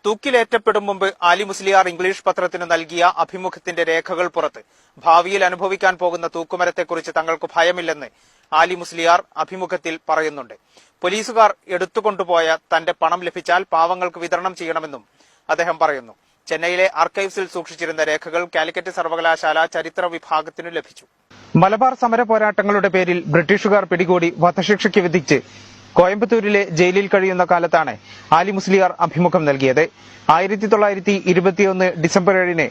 തൂക്കിലേറ്റപ്പെടും മുമ്പ് ആലി മുസ്ലിയാർ ഇംഗ്ലീഷ് പത്രത്തിന് നൽകിയ അഭിമുഖത്തിന്റെ രേഖകൾ പുറത്ത്. ഭാവിയിൽ അനുഭവിക്കാൻ പോകുന്ന തൂക്കുമരത്തെക്കുറിച്ച് തങ്ങൾക്ക് ഭയമില്ലെന്ന് ആലി മുസ്ലിയാർ അഭിമുഖത്തിൽ പറയുന്നുണ്ട്. പോലീസുകാർ എടുത്തുകൊണ്ടുപോയ തന്റെ പണം ലഭിച്ചാൽ പാവങ്ങൾക്ക് വിതരണം ചെയ്യണമെന്നും അദ്ദേഹം പറയുന്നു. ചെന്നൈയിലെ ആർക്കൈവ്സിൽ സൂക്ഷിച്ചിരുന്ന രേഖകൾ കാലിക്കറ്റ് സർവകലാശാല ചരിത്ര വിഭാഗത്തിനു ലഭിച്ചു. മലബാർ സമര പോരാട്ടങ്ങളുടെ പേരിൽ ബ്രിട്ടീഷുകാർ പിടികൂടി വധശിക്ഷയ്ക്ക് വിധിച്ച് കോയമ്പത്തൂരിലെ ജയിലിൽ കഴിയുന്ന കാലത്താണ് ആലി മുസ്ലിയാർ അഭിമുഖം നൽകിയത്. 1921 ഡിസംബർ 7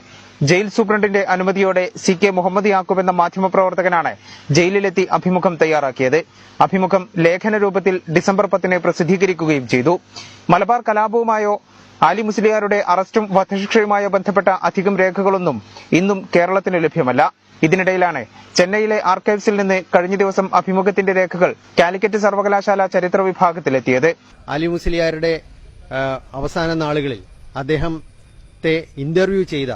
ജയിൽ സൂപ്രണ്ടിന്റെ അനുമതിയോടെ CK മുഹമ്മദ് യാക്കൂബ് എന്ന മാധ്യമപ്രവർത്തകനാണ് ജയിലിലെത്തി അഭിമുഖം തയ്യാറാക്കിയത്. അഭിമുഖം ലേഖന രൂപത്തിൽ ഡിസംബർ 10 പ്രസിദ്ധീകരിക്കുകയും ചെയ്തു. മലബാർ കലാപവുമായോ ആലി മുസ്ലിയാരുടെ അറസ്റ്റും വധശിക്ഷയുമായോ ബന്ധപ്പെട്ട അധികം രേഖകളൊന്നും ഇന്നും കേരളത്തിന് ലഭ്യമല്ല. ഇതിനിടയിലാണ് ചെന്നൈയിലെ ആർക്കൈവ്സിൽ നിന്ന് കഴിഞ്ഞ ദിവസം അഭിമുഖത്തിന്റെ രേഖകൾ കാലിക്കറ്റ് സർവകലാശാല ചരിത്ര വിഭാഗത്തിലെത്തിയത്. ആലി മുസ്ലിയാരുടെ അവസാന നാളുകളിൽ അദ്ദേഹത്തെ ഇന്റർവ്യൂ ചെയ്ത,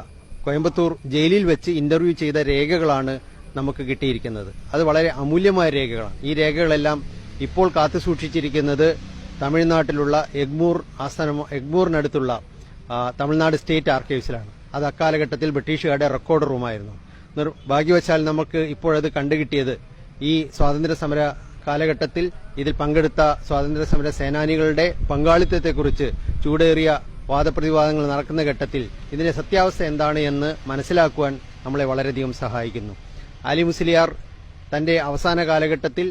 കോയമ്പത്തൂർ ജയിലിൽ വെച്ച് ഇന്റർവ്യൂ ചെയ്ത രേഖകളാണ് നമുക്ക് കിട്ടിയിരിക്കുന്നത്. അത് വളരെ അമൂല്യമായ രേഖകളാണ്. ഈ രേഖകളെല്ലാം ഇപ്പോൾ കാത്തുസൂക്ഷിച്ചിരിക്കുന്നത് തമിഴ്നാട്ടിലുള്ള എഗ്മൂറിനടുത്തുള്ള തമിഴ്നാട് സ്റ്റേറ്റ് ആർക്കൈവ്സിലാണ്. അത് അക്കാലഘട്ടത്തിൽ ബ്രിട്ടീഷുകാരുടെ റെക്കോർഡ് റൂമായിരുന്നു. ഭാഗ്യവശാൽ നമുക്ക് ഇപ്പോഴത് കണ്ടുകിട്ടിയത് ഈ സ്വാതന്ത്ര്യ സമര കാലഘട്ടത്തിൽ ഇതിൽ പങ്കെടുത്ത സ്വാതന്ത്ര്യ സമര സേനാനികളുടെ പങ്കാളിത്തത്തെക്കുറിച്ച് ചൂടേറിയ വാദപ്രതിവാദങ്ങൾ നടക്കുന്ന ഘട്ടത്തിൽ ഇതിന്റെ സത്യാവസ്ഥ എന്താണ് എന്ന് മനസ്സിലാക്കുവാൻ നമ്മളെ വളരെയധികം സഹായിക്കുന്നു. ആലി മുസ്ലിയാർ തന്റെ അവസാന കാലഘട്ടത്തിൽ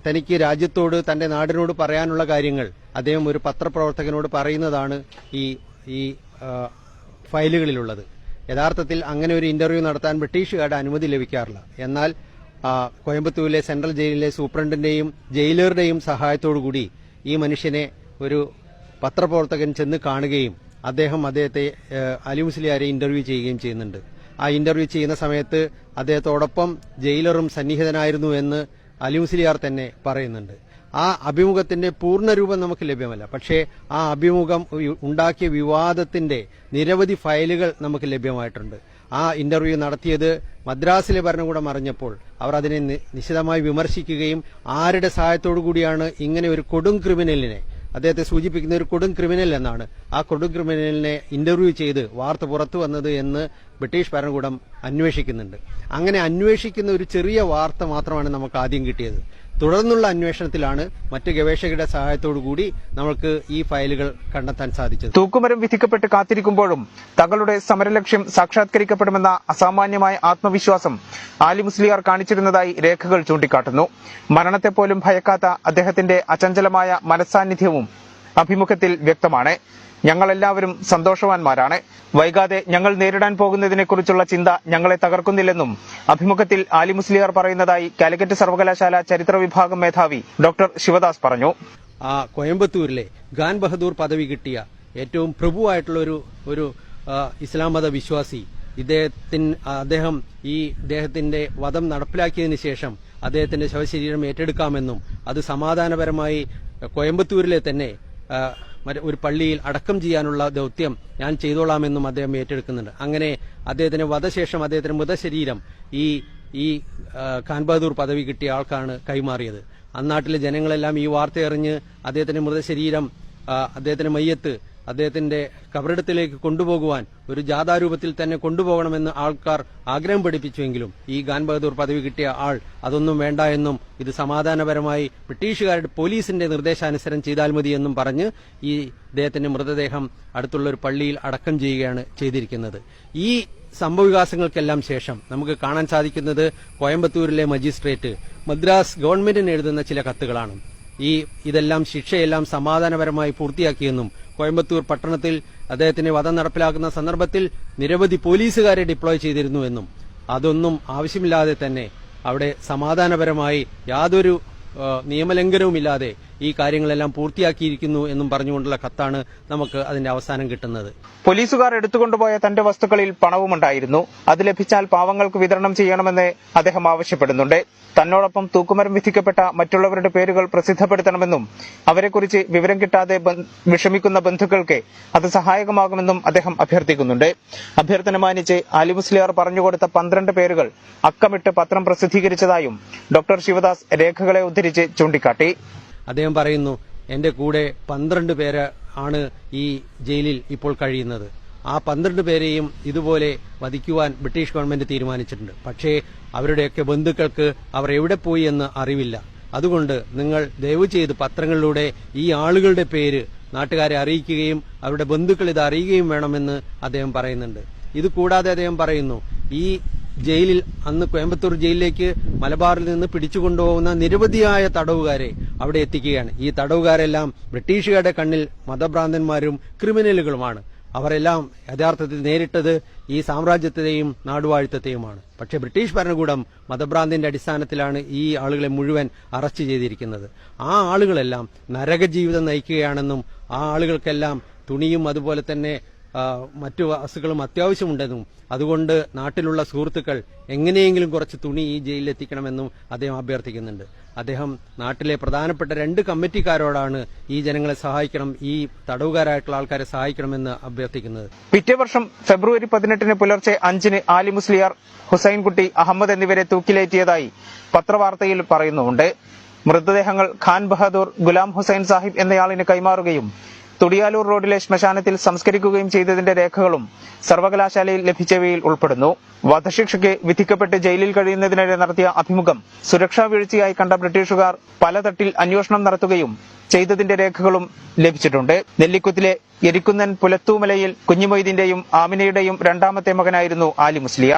തനിക്ക് രാജ്യത്തോട്, തന്റെ നാടിനോട് പറയാനുള്ള കാര്യങ്ങൾ അദ്ദേഹം ഒരു പത്രപ്രവർത്തകനോട് പറയുന്നതാണ് ഈ ഫയലുകളിലുള്ളത്. യഥാർത്ഥത്തിൽ അങ്ങനെ ഒരു ഇന്റർവ്യൂ നടത്താൻ ബ്രിട്ടീഷുകാരുടെ അനുമതി ലഭിക്കാറില്ല. എന്നാൽ കോയമ്പത്തൂരിലെ സെൻട്രൽ ജയിലിലെ സൂപ്രണ്ടിന്റെയും ജയിലറുടെയും സഹായത്തോടുകൂടി ഈ മനുഷ്യനെ ഒരു പത്രപ്രവർത്തകൻ ചെന്ന് കാണുകയും അദ്ദേഹത്തെ ആലി മുസ്ലിയാരെ ഇന്റർവ്യൂ ചെയ്യുകയും ചെയ്യുന്നുണ്ട്. ആ ഇന്റർവ്യൂ ചെയ്യുന്ന സമയത്ത് അദ്ദേഹത്തോടൊപ്പം ജയിലറും സന്നിഹിതനായിരുന്നു എന്ന് ആലി മുസ്ലിയാർ തന്നെ പറയുന്നുണ്ട്. ആ അഭിമുഖത്തിന്റെ പൂർണ്ണരൂപം നമുക്ക് ലഭ്യമല്ല. പക്ഷേ ആ അഭിമുഖം ഉണ്ടാക്കിയ വിവാദത്തിന്റെ നിരവധി ഫയലുകൾ നമുക്ക് ലഭ്യമായിട്ടുണ്ട്. ആ ഇന്റർവ്യൂ നടത്തിയത് മദ്രാസിലെ ഭരണകൂടം അറിഞ്ഞപ്പോൾ അവർ അതിനെ നിശിതമായി വിമർശിക്കുകയും ആരുടെ സഹായത്തോടു കൂടിയാണ് ഇങ്ങനെ ഒരു കൊടും ക്രിമിനലിനെ, അദ്ദേഹത്തെ സൂചിപ്പിക്കുന്ന ഒരു കൊടും ക്രിമിനൽ എന്നാണ്, ആ കൊടും ക്രിമിനലിനെ ഇന്റർവ്യൂ ചെയ്ത് വാർത്ത പുറത്തു വന്നത് എന്ന് ബ്രിട്ടീഷ് ഭരണകൂടം അന്വേഷിക്കുന്നുണ്ട്. അങ്ങനെ അന്വേഷിക്കുന്ന ഒരു ചെറിയ വാർത്ത മാത്രമാണ് നമുക്ക് ആദ്യം കിട്ടിയത്. തുടർന്നുള്ള അന്വേഷണത്തിലാണ് മറ്റ് ഗവേഷകരുടെ സഹായത്തോടുകൂടി നമുക്ക് ഈ ഫയലുകൾ കണ്ടെത്താൻ സാധിച്ചത്. തൂക്കുമരം വിധിക്കപ്പെട്ട് കാത്തിരിക്കുമ്പോഴും തങ്ങളുടെ സമരലക്ഷ്യം സാക്ഷാത്കരിക്കപ്പെടുമെന്ന അസാമാന്യമായ ആത്മവിശ്വാസം ആലി മുസ്ലിയാർ കാണിച്ചിരുന്നതായി രേഖകൾ ചൂണ്ടിക്കാട്ടുന്നു. മരണത്തെപ്പോലും ഭയക്കാത്ത അദ്ദേഹത്തിന്റെ അചഞ്ചലമായ മനസ്സാന്നിധ്യവും അഭിമുഖത്തിൽ വ്യക്തമാണ്. ഞങ്ങളെല്ലാവരും സന്തോഷവാന്മാരാണ്. വൈകാതെ ഞങ്ങൾ നേരിടാൻ പോകുന്നതിനെക്കുറിച്ചുള്ള ചിന്ത ഞങ്ങളെ തകർക്കുന്നില്ലെന്നും അഭിമുഖത്തിൽ ആലി മുസ്ലിയാർ പറയുന്നതായി കാലിക്കറ്റ് സർവകലാശാല ചരിത്ര വിഭാഗം മേധാവി ഡോക്ടർ ശിവദാസ് പറഞ്ഞു. കോയമ്പത്തൂരിലെ ഖാൻ ബഹദൂർ പദവി കിട്ടിയ ഏറ്റവും പ്രഭുവായിട്ടുള്ള ഒരു ഇസ്ലാം മത വിശ്വാസി അദ്ദേഹത്തിന്റെ വധം നടപ്പിലാക്കിയതിനു ശേഷം അദ്ദേഹത്തിന്റെ ശവശരീരം ഏറ്റെടുക്കാമെന്നും അത് സമാധാനപരമായി കോയമ്പത്തൂരിലെ തന്നെ ഒരു പള്ളിയിൽ അടക്കം ചെയ്യാനുള്ള ദൌത്യം ഞാൻ ചെയ്തോളാമെന്നും അദ്ദേഹം ഏറ്റെടുക്കുന്നുണ്ട്. അങ്ങനെ അദ്ദേഹത്തിന് വധശേഷം അദ്ദേഹത്തിന്റെ മൃതശരീരം ഈ ഖാൻ ബഹദൂർ പദവി കിട്ടിയ ആൾക്കാണ് കൈമാറിയത്. അന്നാട്ടിലെ ജനങ്ങളെല്ലാം ഈ വാർത്തയറിഞ്ഞ് അദ്ദേഹത്തിന്റെ മൃതശരീരം, അദ്ദേഹത്തിന്റെ മയ്യത്ത് അദ്ദേഹത്തിന്റെ കബറിടത്തിലേക്ക് കൊണ്ടുപോകുവാൻ ഒരു ജാഥാരൂപത്തിൽ തന്നെ കൊണ്ടുപോകണമെന്ന് ആൾക്കാർ ആഗ്രഹം പഠിപ്പിച്ചുവെങ്കിലും ഈ ഖാൻ ബഹദൂർ പദവി കിട്ടിയ ആൾ അതൊന്നും വേണ്ട എന്നും ഇത് സമാധാനപരമായി ബ്രിട്ടീഷുകാരുടെ പോലീസിന്റെ നിർദ്ദേശാനുസരണം ചെയ്താൽ മതിയെന്നും പറഞ്ഞ് ഈ അദ്ദേഹത്തിന്റെ മൃതദേഹം അടുത്തുള്ള ഒരു പള്ളിയിൽ അടക്കം ചെയ്യുകയാണ് ചെയ്തിരിക്കുന്നത്. ഈ സംഭവവികാസങ്ങൾക്കെല്ലാം ശേഷം നമുക്ക് കാണാൻ സാധിക്കുന്നത് കോയമ്പത്തൂരിലെ മജിസ്ട്രേറ്റ് മദ്രാസ് ഗവൺമെന്റിന് എഴുതുന്ന ചില കത്തുകളാണ്. ഇതെല്ലാം ശിക്ഷയെല്ലാം സമാധാനപരമായി പൂർത്തിയാക്കിയെന്നും കോയമ്പത്തൂർ പട്ടണത്തിൽ അദ്ദേഹത്തിന്റെ വധം നടപ്പിലാക്കുന്ന സന്ദർഭത്തിൽ നിരവധി പോലീസുകാരെ ഡിപ്ലോയ് ചെയ്തിരുന്നുവെന്നും അതൊന്നും ആവശ്യമില്ലാതെ തന്നെ അവിടെ സമാധാനപരമായി യാതൊരു നിയമലംഘനവുമില്ലാതെ ഈ കാര്യങ്ങളെല്ലാം പൂർത്തിയാക്കിയിരിക്കുന്നു എന്നും പറഞ്ഞുകൊണ്ടുള്ള കത്താണ് നമുക്ക് അതിന്റെ അവസാനം കിട്ടുന്നത്. പോലീസുകാർ എടുത്തുകൊണ്ടുപോയ തന്റെ വസ്തുക്കളിൽ പണവുമുണ്ടായിരുന്നു. അത് ലഭിച്ചാൽ പാവങ്ങൾക്ക് വിതരണം ചെയ്യണമെന്ന് അദ്ദേഹം ആവശ്യപ്പെടുന്നുണ്ട്. തന്നോടൊപ്പം തൂക്കുമരം വിധിക്കപ്പെട്ട മറ്റുള്ളവരുടെ പേരുകൾ പ്രസിദ്ധപ്പെടുത്തണമെന്നും അവരെക്കുറിച്ച് വിവരം കിട്ടാതെ വിഷമിക്കുന്ന ബന്ധുക്കൾക്ക് അത് സഹായകമാകുമെന്നും അദ്ദേഹം അഭ്യർത്ഥിക്കുന്നുണ്ട്. അഭ്യർത്ഥന മാനിച്ച് ആലി മുസ്ലിയാർ പറഞ്ഞുകൊടുത്ത 12 പേരുകൾ അക്കമിട്ട് പത്രം പ്രസിദ്ധീകരിച്ചതായും ഡോക്ടർ ശിവദാസ് രേഖകളെ ഉദ്ധരിച്ച് ചൂണ്ടിക്കാട്ടി. അദ്ദേഹം പറയുന്നു, എന്റെ കൂടെ 12 പേര് ആണ് ഈ ജയിലിൽ ഇപ്പോൾ കഴിയുന്നത്. ആ 12 പേരെയും ഇതുപോലെ വധിക്കുവാൻ ബ്രിട്ടീഷ് ഗവൺമെന്റ് തീരുമാനിച്ചിട്ടുണ്ട്. പക്ഷേ അവരുടെയൊക്കെ ബന്ധുക്കൾക്ക് അവർ എവിടെ പോയി എന്ന് അറിവില്ല. അതുകൊണ്ട് നിങ്ങൾ ദയവ് ചെയ്ത് പത്രങ്ങളിലൂടെ ഈ ആളുകളുടെ പേര് നാട്ടുകാരെ അറിയിക്കുകയും അവരുടെ ബന്ധുക്കൾ ഇത് അറിയുകയും വേണമെന്ന് അദ്ദേഹം പറയുന്നുണ്ട്. ഇത് കൂടാതെ അദ്ദേഹം പറയുന്നു, ഈ ജയിലിൽ അന്ന് കോയമ്പത്തൂർ ജയിലിലേക്ക് മലബാറിൽ നിന്ന് പിടിച്ചുകൊണ്ടുപോകുന്ന നിരവധിയായ തടവുകാരെ അവിടെ എത്തിക്കുകയാണ്. ഈ തടവുകാരെല്ലാം ബ്രിട്ടീഷുകാരുടെ കണ്ണിൽ മതഭ്രാന്തന്മാരും ക്രിമിനലുകളുമാണ്. അവരെല്ലാം യഥാർത്ഥത്തിൽ നേരിട്ടത് ഈ സാമ്രാജ്യത്തെയും നാടുവാഴിത്തത്തെയുമാണ്. പക്ഷേ ബ്രിട്ടീഷ് ഭരണകൂടം മതഭ്രാന്തിന്റെ അടിസ്ഥാനത്തിലാണ് ഈ ആളുകളെ മുഴുവൻ അറസ്റ്റ് ചെയ്തിരിക്കുന്നത്. ആ ആളുകളെല്ലാം നരകജീവിതം നയിക്കുകയാണെന്നും ആ ആളുകൾക്കെല്ലാം തുണിയും അതുപോലെ തന്നെ മറ്റു വസ്തുക്കളും അത്യാവശ്യമുണ്ടെന്നും അതുകൊണ്ട് നാട്ടിലുള്ള സുഹൃത്തുക്കൾ എങ്ങനെയെങ്കിലും കുറച്ച് തുണി ഈ ജയിലിൽ എത്തിക്കണമെന്നും അദ്ദേഹം അഭ്യർത്ഥിക്കുന്നുണ്ട്. അദ്ദേഹം നാട്ടിലെ പ്രധാനപ്പെട്ട 2 കമ്മിറ്റിക്കാരോടാണ് ഈ ജനങ്ങളെ സഹായിക്കണം, ഈ തടവുകാരായിട്ടുള്ള ആൾക്കാരെ സഹായിക്കണമെന്ന് അഭ്യർത്ഥിക്കുന്നത്. പിറ്റേ വർഷം ഫെബ്രുവരി 18 പുലർച്ചെ 5 ആലി മുസ്ലിയാർ, ഹുസൈൻകുട്ടി, അഹമ്മദ് എന്നിവരെ തൂക്കിലേറ്റിയതായി പത്രവാർത്തയിൽ പറയുന്നുണ്ട്. മൃതദേഹങ്ങൾ ഖാൻ ബഹാദൂർ, ഗുലാം ഹുസൈൻ സാഹിബ് എന്നയാളിന് കൈമാറുകയും തുടിയാലൂർ റോഡിലെ ശ്മശാനത്തിൽ സംസ്കരിക്കുകയും ചെയ്തതിന്റെ രേഖകളും സർവകലാശാലയിൽ ലഭിച്ചവയിൽ ഉൾപ്പെടുന്നു. വധശിക്ഷയ്ക്ക് വിധിക്കപ്പെട്ട് ജയിലിൽ കഴിയുന്നതിനിടെ നടത്തിയ അഭിമുഖം സുരക്ഷാ വീഴ്ചയായി കണ്ട ബ്രിട്ടീഷുകാർ പലതട്ടിൽ അന്വേഷണം നടത്തുകയും ചെയ്തതിന്റെ രേഖകളും ലഭിച്ചിട്ടുണ്ട്. നെല്ലിക്കുത്തിലെ എരിക്കുന്നൻ പുലത്തൂമലയിൽ കുഞ്ഞുമൊയ്തീന്റെയും ആമിനയുടെയും 2ാമത്തെ മകനായിരുന്നു ആലി മുസ്ലിയാർ.